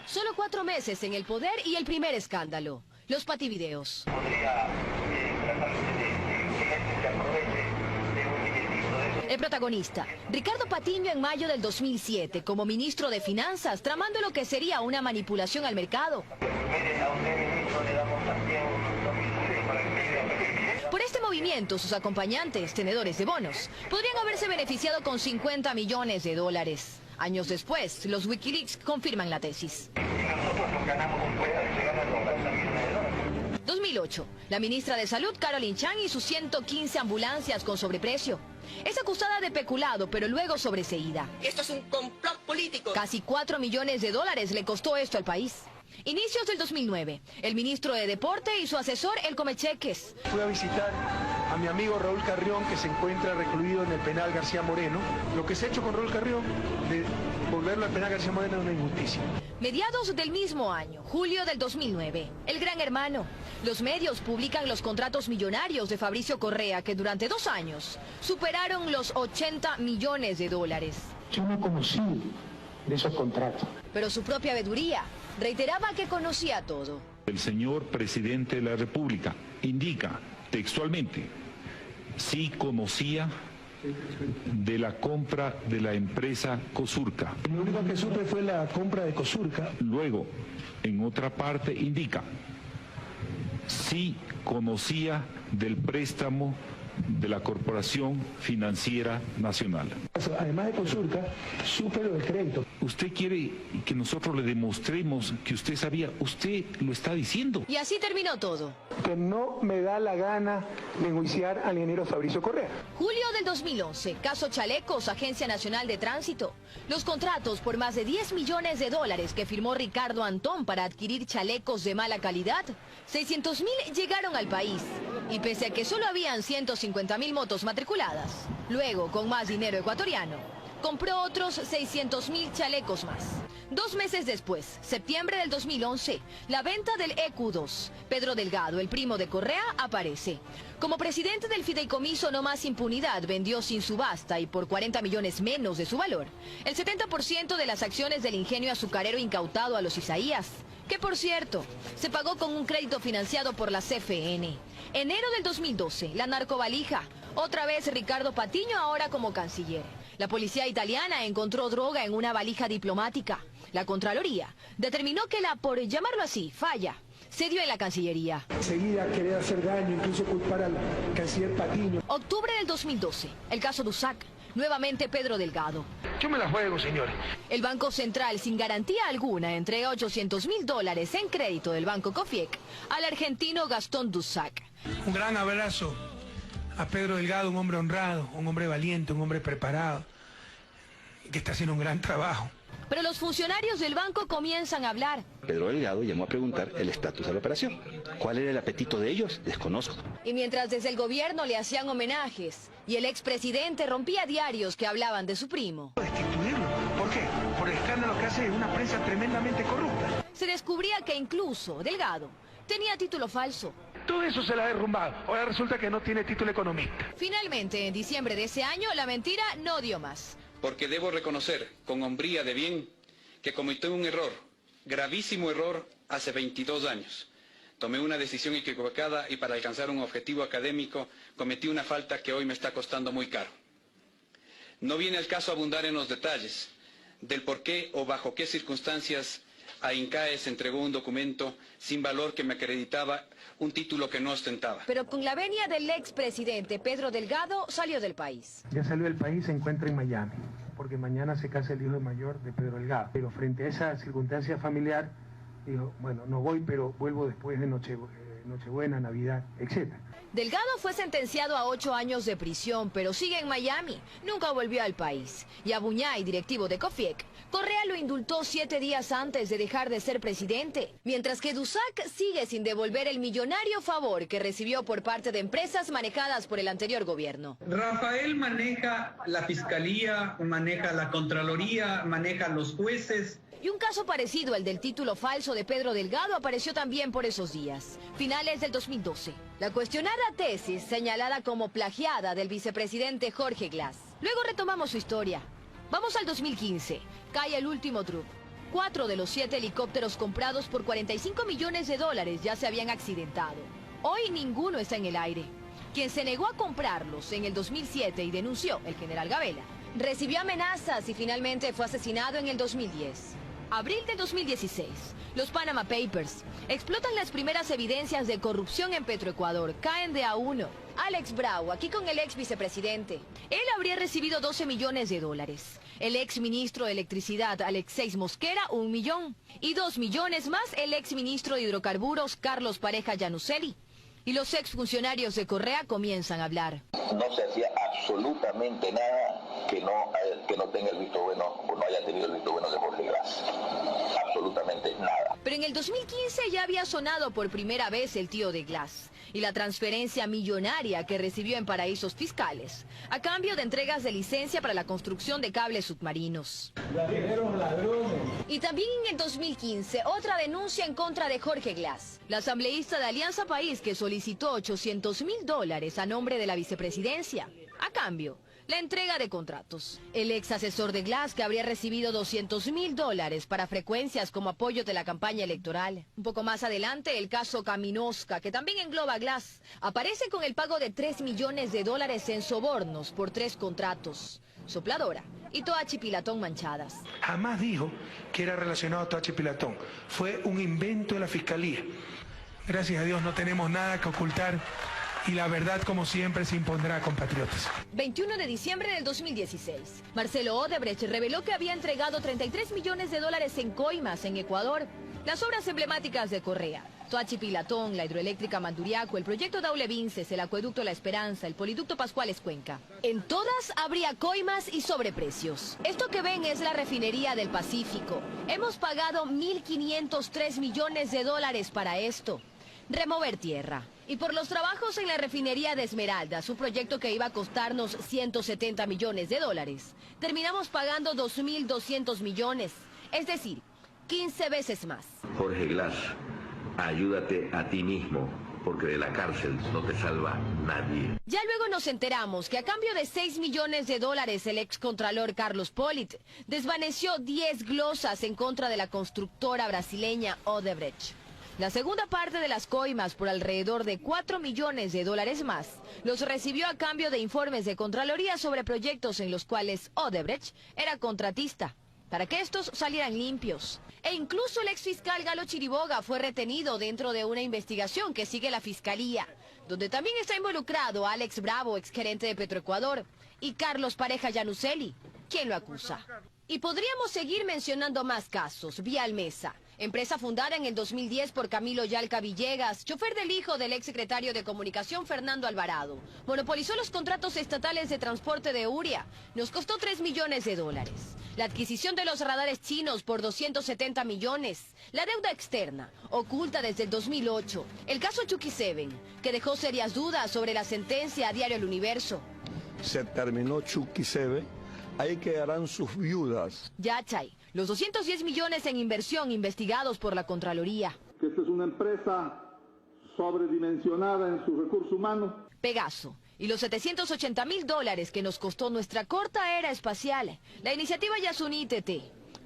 Solo 4 meses en el poder y el primer escándalo, los pativideos. El protagonista, Ricardo Patiño, en mayo del 2007, como ministro de Finanzas, tramando lo que sería una manipulación al mercado. Por este movimiento, sus acompañantes, tenedores de bonos, podrían haberse beneficiado con 50 millones de dólares. Años después, los Wikileaks confirman la tesis. 2008, la ministra de Salud, Caroline Chang, y sus 115 ambulancias con sobreprecio. Es acusada de peculado, pero luego sobreseída. Esto es un complot político. Casi 4 millones de dólares le costó esto al país. Inicios del 2009, el ministro de Deporte y su asesor, el Comecheques. Fui a visitar a mi amigo Raúl Carrión, que se encuentra recluido en el penal García Moreno. Lo que se ha hecho con Raúl Carrión, de volverlo al penal García Moreno, es una injusticia. Mediados del mismo año, julio del 2009, el Gran Hermano. Los medios publican los contratos millonarios de Fabricio Correa, que durante 2 años superaron los 80 millones de dólares. Yo no conocí de esos contratos. Pero su propia veeduría reiteraba que conocía todo. El señor presidente de la República indica textualmente: sí conocía de la compra de la empresa Cosurca. Lo único que supe fue la compra de Cosurca. Luego, en otra parte indica: sí conocía del préstamo de la Corporación Financiera Nacional. Además de Cosurca, supe lo del crédito. Usted quiere que nosotros le demostremos que usted sabía, usted lo está diciendo. Y así terminó todo. Que no me da la gana de enjuiciar al ingeniero Fabricio Correa. Julio del 2011, caso Chalecos, Agencia Nacional de Tránsito. Los contratos por más de 10 millones de dólares que firmó Ricardo Antón para adquirir chalecos de mala calidad, 600.000 llegaron al país. Y pese a que solo habían 150.000 motos matriculadas, luego, con más dinero ecuatoriano, compró otros 600.000 chalecos más. 2 meses después, septiembre del 2011, la venta del EQ2. Pedro Delgado, el primo de Correa, aparece. Como presidente del fideicomiso No Más Impunidad, vendió sin subasta y por 40 millones menos de su valor el 70% de las acciones del ingenio azucarero incautado a los Isaías, que por cierto, se pagó con un crédito financiado por la CFN. Enero del 2012, la narcovalija. Otra vez Ricardo Patiño, ahora como canciller. La policía italiana encontró droga en una valija diplomática. La Contraloría determinó que la, por llamarlo así, falla se dio en la Cancillería. Enseguida querer hacer daño, incluso culpar al canciller Patiño. Octubre del 2012, el caso Dusac. Nuevamente Pedro Delgado. Yo me la juego, señores. El Banco Central, sin garantía alguna, entregó 800.000 dólares en crédito del Banco Cofiec al argentino Gastón Dusac. Un gran abrazo a Pedro Delgado, un hombre honrado, un hombre valiente, un hombre preparado, que está haciendo un gran trabajo. Pero los funcionarios del banco comienzan a hablar. Pedro Delgado llamó a preguntar el estatus de la operación. ¿Cuál era el apetito de ellos? Desconozco. Y mientras desde el gobierno le hacían homenajes y el expresidente rompía diarios que hablaban de su primo. Destituirlo. ¿Por qué? Por el escándalo que hace una prensa tremendamente corrupta. Se descubría que incluso Delgado tenía título falso. Todo eso se la ha derrumbado. Ahora resulta que no tiene título economista. Finalmente, en diciembre de ese año, la mentira no dio más. Porque debo reconocer con hombría de bien que cometí un error, gravísimo error, hace 22 años. Tomé una decisión equivocada y para alcanzar un objetivo académico cometí una falta que hoy me está costando muy caro. No viene al caso abundar en los detalles del por qué o bajo qué circunstancias a INCAES entregó un documento sin valor que me acreditaba un título que no ostentaba. Pero con la venia del expresidente Pedro Delgado salió del país. Ya salió del país, se encuentra en Miami, porque mañana se casa el hijo mayor de Pedro Delgado. Pero frente a esa circunstancia familiar, dijo, bueno, no voy, pero vuelvo después de Nochebuena, Navidad, etc. Delgado fue sentenciado a 8 años de prisión, pero sigue en Miami. Nunca volvió al país. Y a Buñay, directivo de Cofiec, Correa lo indultó 7 días antes de dejar de ser presidente. Mientras que Dusac sigue sin devolver el millonario favor que recibió por parte de empresas manejadas por el anterior gobierno. Rafael maneja la fiscalía, maneja la Contraloría, maneja los jueces. Y un caso parecido al del título falso de Pedro Delgado apareció también por esos días, finales del 2012. La cuestionada tesis señalada como plagiada del vicepresidente Jorge Glass. Luego retomamos su historia. Vamos al 2015. Cae el último truco. 4 de los 7 helicópteros comprados por 45 millones de dólares ya se habían accidentado. Hoy ninguno está en el aire. Quien se negó a comprarlos en el 2007 y denunció, el general Gabela, recibió amenazas y finalmente fue asesinado en el 2010. Abril de 2016, los Panama Papers explotan las primeras evidencias de corrupción en Petroecuador. Caen de a uno. Alex Bravo, aquí con el ex vicepresidente. Él habría recibido 12 millones de dólares. El ex ministro de Electricidad, Alexeis Mosquera, 1 millón. Y 2 millones más el ex ministro de Hidrocarburos, Carlos Pareja Llanuselli. Y los ex funcionarios de Correa comienzan a hablar. No se hacía absolutamente nada que no tenga el visto bueno o no haya tenido el visto bueno de Jorge Glass. Absolutamente nada. Pero en el 2015 ya había sonado por primera vez el tío de Glass y la transferencia millonaria que recibió en paraísos fiscales, a cambio de entregas de licencia para la construcción de cables submarinos. Y también en el 2015, otra denuncia en contra de Jorge Glass, la asambleísta de Alianza País que solicitó $800.000 a nombre de la vicepresidencia. A cambio, la entrega de contratos. El ex asesor de Glass, que habría recibido $200.000 para frecuencias como apoyo de la campaña electoral. Un poco más adelante, el caso Caminosca, que también engloba a Glass, aparece con el pago de $3 millones en sobornos por 3 contratos. Sopladora y Toachi Pilatón manchadas. Jamás dijo que era relacionado a Toachi Pilatón. Fue un invento de la Fiscalía. Gracias a Dios no tenemos nada que ocultar. Y la verdad, como siempre, se impondrá a compatriotas. 21 de diciembre del 2016. Marcelo Odebrecht reveló que había entregado $33 millones en coimas en Ecuador. Las obras emblemáticas de Correa, Toachi Pilatón, la hidroeléctrica Manduriaco, el proyecto Daule Vinces, el acueducto La Esperanza, el poliducto Pascuales Cuenca. En todas habría coimas y sobreprecios. Esto que ven es la refinería del Pacífico. Hemos pagado $1.503 millones para esto. Remover tierra. Y por los trabajos en la refinería de Esmeraldas, un proyecto que iba a costarnos $170 millones, terminamos pagando 2.200 millones, es decir, 15 veces más. Jorge Glass, ayúdate a ti mismo, porque de la cárcel no te salva nadie. Ya luego nos enteramos que a cambio de $6 millones, el excontralor Carlos Pollitt desvaneció 10 glosas en contra de la constructora brasileña Odebrecht. La segunda parte de las coimas, por alrededor de $4 millones más, los recibió a cambio de informes de Contraloría sobre proyectos en los cuales Odebrecht era contratista, para que estos salieran limpios. E incluso el exfiscal Galo Chiriboga fue retenido dentro de una investigación que sigue la Fiscalía, donde también está involucrado Alex Bravo, exgerente de Petroecuador, y Carlos Pareja Llanuselli, quien lo acusa. Y podríamos seguir mencionando más casos. Vía Almesa, empresa fundada en el 2010 por Camilo Yalca Villegas, chofer del hijo del exsecretario de Comunicación Fernando Alvarado. Monopolizó los contratos estatales de transporte de Uria. Nos costó $3 millones. La adquisición de los radares chinos por 270 millones. La deuda externa, oculta desde el 2008. El caso Chucky 7, que dejó serias dudas sobre la sentencia a Diario El Universo. Se terminó Chucky 7. Ahí quedarán sus viudas. Yachay, los 210 millones en inversión investigados por la Contraloría. Esta es una empresa sobredimensionada en sus recursos humanos. Pegaso, y los $780.000 que nos costó nuestra corta era espacial. La iniciativa Yasuní TT.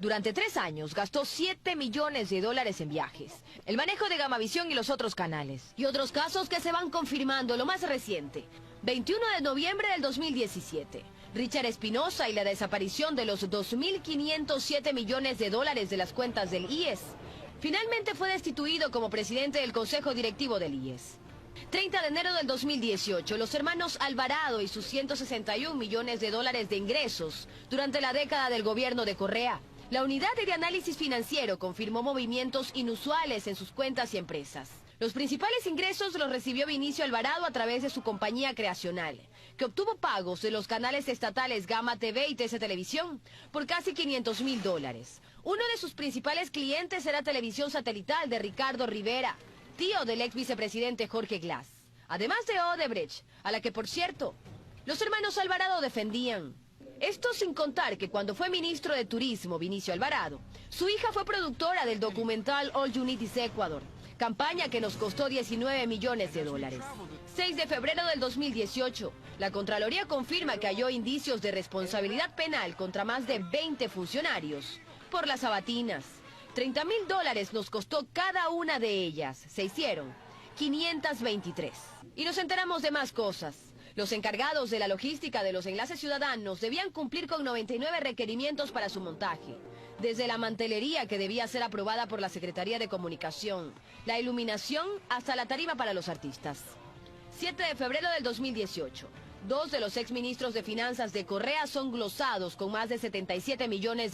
Durante 3 años gastó $7 millones en viajes, el manejo de Gamavisión y los otros canales. Y otros casos que se van confirmando, lo más reciente. 21 de noviembre del 2017. Richard Espinosa y la desaparición de los $2.507 millones de las cuentas del IES. Finalmente fue destituido como presidente del Consejo Directivo del IES. 30 de enero del 2018, los hermanos Alvarado y sus $161 millones de ingresos durante la década del gobierno de Correa. La unidad de análisis financiero confirmó movimientos inusuales en sus cuentas y empresas. Los principales ingresos los recibió Vinicio Alvarado a través de su compañía creacional, que obtuvo pagos de los canales estatales Gama TV y TC Televisión por casi $500.000. Uno de sus principales clientes era Televisión Satelital de Ricardo Rivera, tío del ex vicepresidente Jorge Glass. Además de Odebrecht, a la que, por cierto, los hermanos Alvarado defendían. Esto sin contar que cuando fue ministro de Turismo, Vinicio Alvarado, su hija fue productora del documental All You Need Is Ecuador, campaña que nos costó $19 millones. 6 de febrero del 2018, la Contraloría confirma que halló indicios de responsabilidad penal contra más de 20 funcionarios por las sabatinas. $30.000 nos costó cada una de ellas. Se hicieron 523. Y nos enteramos de más cosas. Los encargados de la logística de los enlaces ciudadanos debían cumplir con 99 requerimientos para su montaje. Desde la mantelería que debía ser aprobada por la Secretaría de Comunicación, la iluminación hasta la tarima para los artistas. 7 de febrero del 2018. 2 de los exministros de Finanzas de Correa son glosados con más de $77 millones.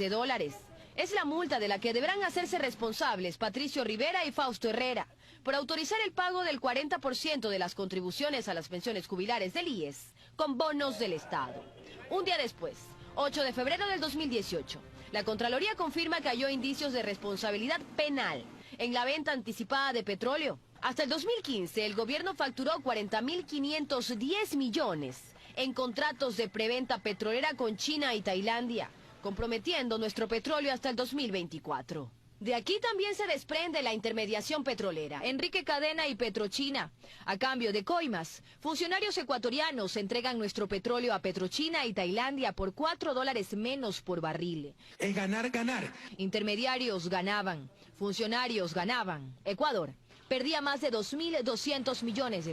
Es la multa de la que deberán hacerse responsables Patricio Rivera y Fausto Herrera por autorizar el pago del 40% de las contribuciones a las pensiones jubilares del IES con bonos del Estado. Un día después, 8 de febrero del 2018, la Contraloría confirma que halló indicios de responsabilidad penal en la venta anticipada de petróleo. Hasta el 2015, el gobierno facturó 40.510 millones en contratos de preventa petrolera con China y Tailandia, comprometiendo nuestro petróleo hasta el 2024. De aquí también se desprende la intermediación petrolera. Enrique Cadena y Petrochina. A cambio de coimas, funcionarios ecuatorianos entregan nuestro petróleo a Petrochina y Tailandia por $4 menos por barril. Es ganar, ganar. Intermediarios ganaban, funcionarios ganaban. Ecuador perdía más de $2.200 millones.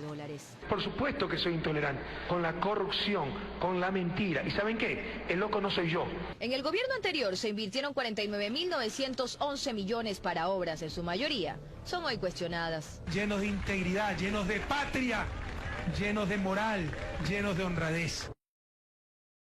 Por supuesto que soy intolerante, con la corrupción, con la mentira. ¿Y saben qué? El loco no soy yo. En el gobierno anterior se invirtieron 49.911 millones para obras, en su mayoría son hoy cuestionadas. Llenos de integridad, llenos de patria, llenos de moral, llenos de honradez.